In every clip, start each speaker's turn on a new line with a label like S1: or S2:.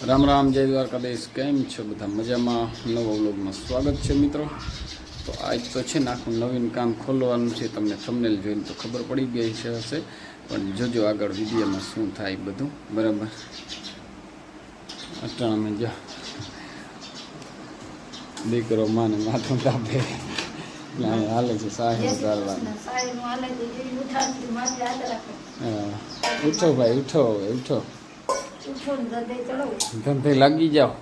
S1: રામ રામ, જય દ્વારકાધીશ. કેમ છો બધા? મજામાં? નવા વ્લોગમાં સ્વાગત છે મિત્રો. તો આજ તો છે ને આખું નવીન કામ ખોલવાનું છે. તમને થંબનેલ જોઈને તો ખબર પડી ગઈ છે હશે, પણ જોજો આગળ વિડીયોમાં શું થાય બધું. બરાબર. અટાણામાં જો દીકરો માને માથું તાપે હાલે છે સાહેબ ઉતારવાનું. ઉઠો ભાઈ, ઉઠો ઉઠો, ધંધે લાગી જાઓ.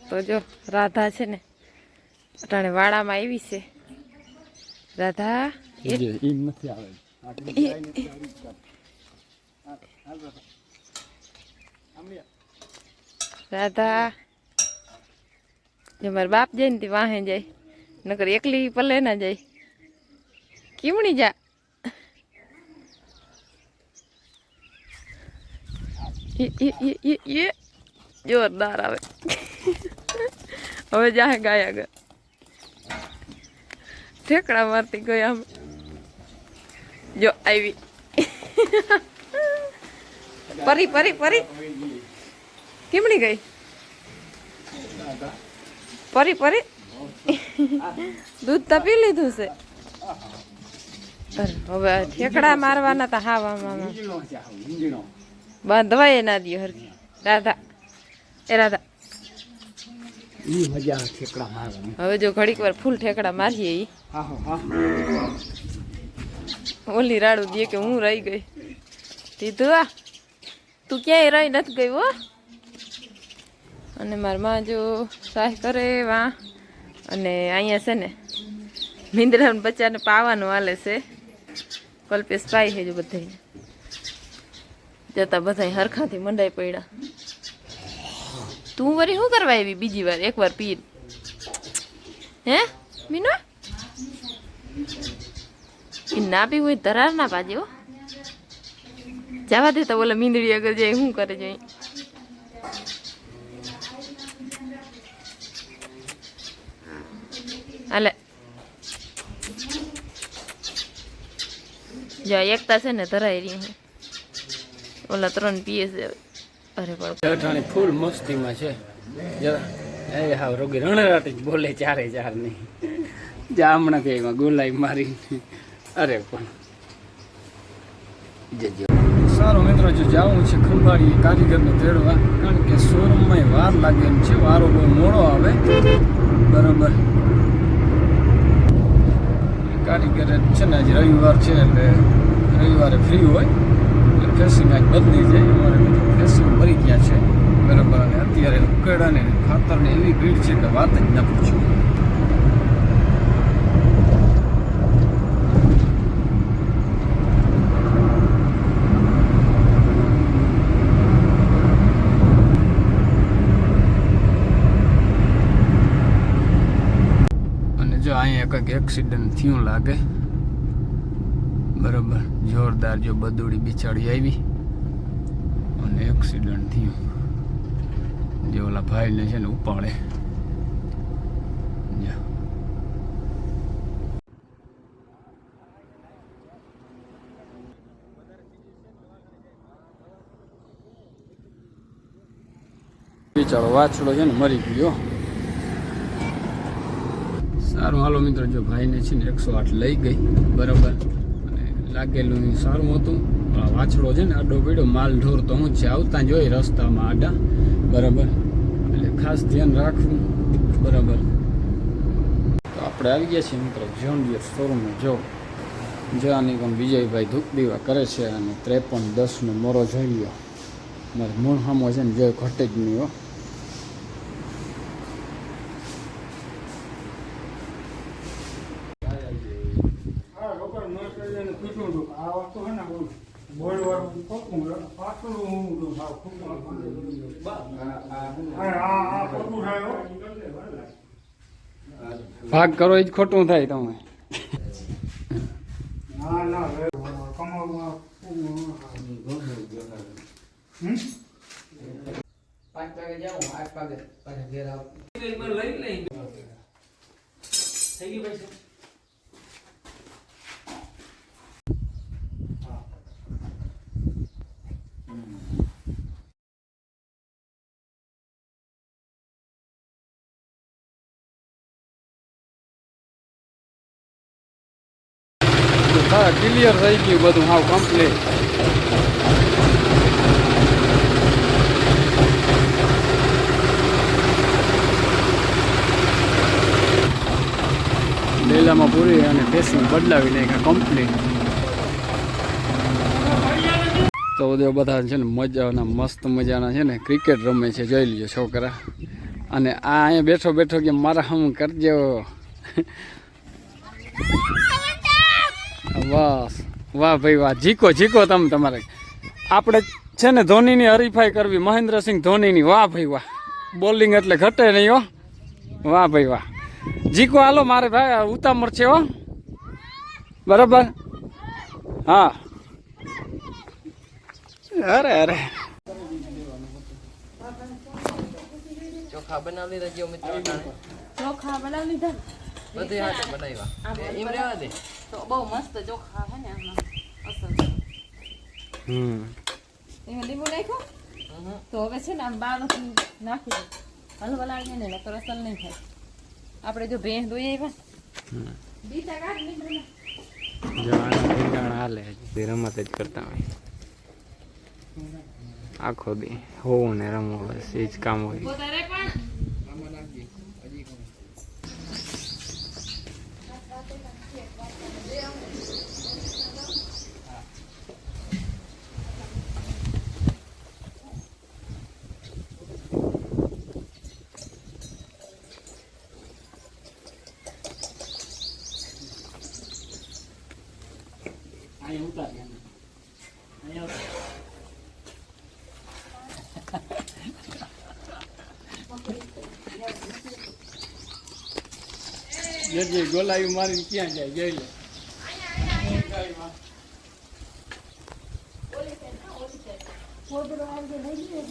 S2: તો જો રાધા છે ને અટાણે વાડામાં આવી છે. રાધા
S1: નથી આવે.
S2: રાધા જો મારા બાપ જાય ને તે વાહે જાય, નકર એકલી પલે ના જાય. કેમણી જા જોરદાર આવે. હવે જાહે ગાય આગળ ઠેકડા મારતી ગઈ આમ. જો આવી પરી પરી પરી કેમણી ગઈ પરી પરી. દૂધ તો પી લીધું છે. હવે ઠેકડા મારવાના હતા. હા બાંધવાય ના દો હરખી. રાધા એ રાધા હવે જો ઘડીક વાર ફૂલ ઠેકડા મારીએ. ઈ ઓલી રાડું દે કે હું રહી ગઈ. દીધું આ તું ક્યાંય રહી નથી ગઈ હો. અને મારા માં જો સાહ કરે વા. અને અહીંયા છે ને મીંદડા બચ્ચાને પાવાનું હાલે છે. કલ્પેશ પાઈ છે જો બધા જતા બધા હરખાથી મંડાઈ પડ્યા. તું વળી શું કરવા આવી બીજી વાર? એક વાર પી હે મીનો ના પી હોય ધરાર ના પાજે હો. જવા દે તો બોલે મીંદડી આગળ જાય શું કરે જાય. હાલે જો એકતા છે ને ધરાઈ રહી. ઓલા 3 પીએ છે. અરે
S1: અટાણી ફૂલ મસ્તીમાં છે. એ હા રોગી રણરાટી બોલે ચારે ચાર નહીં. જામણા કે એમાં ગોલાઈ મારી. અરે પણ જજો સારું મિત્રો, જો જવું છે ખંભાળી કારીગરને તેડવા, કારણ કે શોરૂમમાં વાર લાગે એમ છે. વારો બહુ મોડો આવે. બરાબર. કારીગર છે ને આજે રવિવાર છે એટલે રવિવારે ફ્રી હોય એટલે ફેસિંગ આજ બદલી જાય. અમારે બધું ફેસિંગ ભરી ગયા છે. બરાબર. અને અત્યારે ઉકેડા ને ખાતર ને એવી ભીડ છે કે વાત જ ના પૂછો. અહીંયા કંઈક એક્સિડન્ટ થયું લાગે. બરાબર. જોરદાર જો બદુડી બિચાડી આવી અને એક્સિડન્ટ થયું. જે ઓલા ભાઈને છે ને ઉપાડે. બિચારો વાછડો છે ને મરી ગયો. સારું હાલો મિત્રો, જો ભાઈને છે ને 108 લઈ ગઈ. બરાબર. અને લાગેલું સારું હતું. વાછડો છે ને આડો પડ્યો. માલ ઢોર તો હું છે આવતા જ હોય રસ્તામાં આડા. બરાબર. એટલે ખાસ ધ્યાન રાખવું. બરાબર. તો આપણે આવી ગયા છીએ મિત્રો જોન ડિયર શોરૂમમાં. જો આની પણ વિજયભાઈ ધૂપ દીવા કરે છે. અને 5310 મોરો જોઈ લ્યો. મારે મૂળ હામો છે ને જો ઘટે જ નહીં હો. ભાગ કરો એ જ ખોટું થાય. તમે 5 વાગે જાઉં, 8 વાગે પાછા ઘેર આવું. લઈ થઈ ગઈ ભાઈ. હા ક્લિયર થઈ ગયું બધું હાવ કમ્પ્લીટ. ડેલામાં પૂરી અને ફેસિંગ બદલાવી નાખ્યા કમ્પ્લીટ. તો બધા છે ને મજાના મસ્ત મજાના છે ને ક્રિકેટ રમે છે, જોઈ લીજો છોકરા. અને આ અહીંયા બેઠો બેઠો કે મારા હમ કરજો. બસ વાહ ભાઈ વાહ, જીકો જીકો તમે તમારે. આપણે છે ને ધોનીની હરીફાઈ કરવી, મહેન્દ્રસિંહ ધોનીની. વાહ ભાઈ વાહ, બોલિંગ એટલે ઘટે નહીં હો. વાહ ભાઈ વાહ, જીકો હાલો મારે ભાઈ, ઉતામળ છે હો. બરાબર હા. અરે અરે
S3: ચોખા બનાવી લીધા મિત્રો.
S2: ચોખા બનાવી લીધા,
S3: બધી હાથ બનાવ્યા. એમ રહેવા દે
S2: તો બહુ મસ્ત ચોખા હે ને આમાં અસલ. એમાં લીંબુ નાખ્યું તો હવે છે ને આમ બાર નાખી દે, હલવા લાગે ને નકર અસલ નહીં થાય. આપણે જો ભેંસ દોઈ આવ્યા બીટા કાઢ લીંબુ
S1: હાલે રમત જ કરતા હોય આખો દી. હોવું ને રમવું બસ એ જ કામ હોય.
S2: પોતારે પણ
S1: જે ગોલાયું મારીને ક્યાં જાય જઈ લે.
S2: પોદરો આવજે લઈ લે.